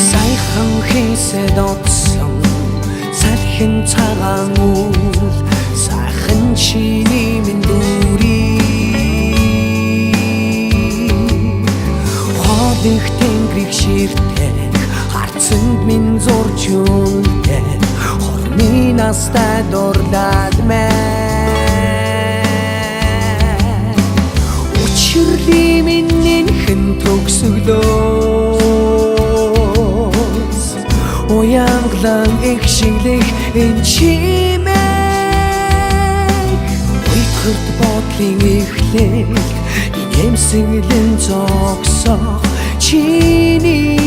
Сайхан хийсэд одсон салхин цагаан үл сайхан чиний минь дүрий хоолих тэнгэрийг ширтэх харцанд минь зурж үлдээ хорны настай дурлаад мэн учирли минь хэн төгсгөлөө уянглан их шинлэх энэ чимээ уйтгарт бодлын эхлэлд инээмсэглэн зогсох чиний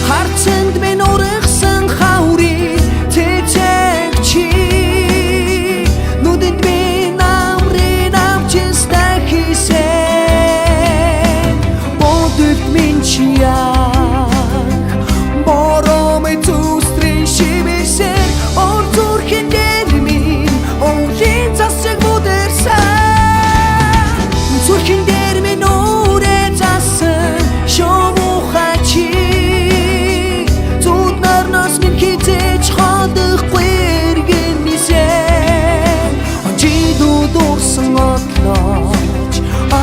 харцанд минь ургасан хаврыг тэжээг чи нүдэнд минь намрын авчистай хийсэн бодолд минь чи яг боромын зүстрэн шивэрсэн ор зүрхэн дээр минь өвлийн засаг бүдэрсэн зүрхэн дээр минь үрээ засан шомухай чи зүуд нарнаас минь хизээж хадахгүй эргэн нисээ онжидүү дурсан отлооч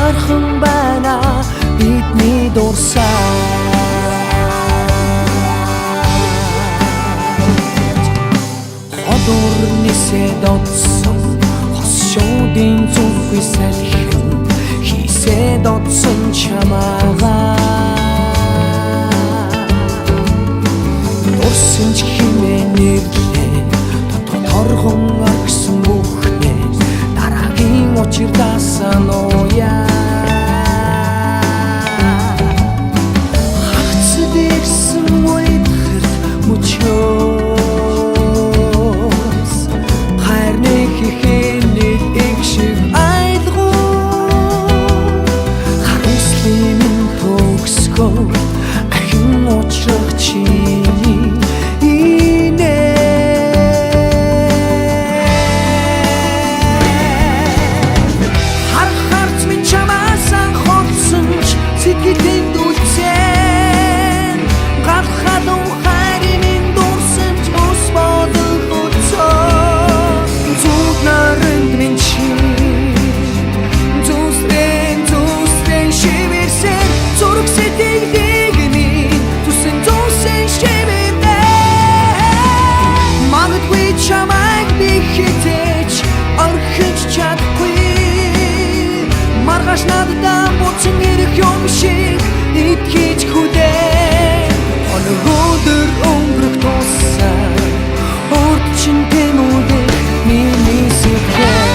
архан байна бидний дурсаа ходор нисэд одсон хос шуудын зүрхүй салхин хийсэд одсон чамаагаа дурсан ч хэмээн нэрлээ торгон агсан бүхнээ дараагийн учир даасан уяа ахин учрах чиний инээ харц минь чамаасан хорцсон ч сэтгэлд үлдсэн галхад ухари минь дурсан ч бус бодох утсаа зүг наранд минь чи зүсрэн шивэрсэн зург сэтгэлийг минь тусын зүүсэн шивэрнэ магадгүй чамайг би хитэж орхиж чадахгүй маргааш надад буцан ирэх юм шиг итгэж хүлээ өнөөдөр өнгөрөх тусаа урд чин тэмүүлэх миний сэтгэл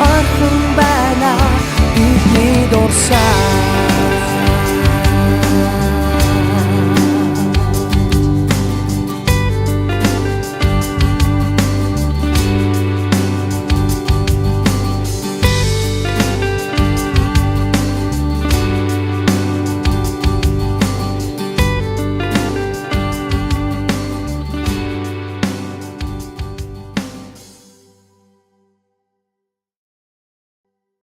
Arham bana, bir dorsa.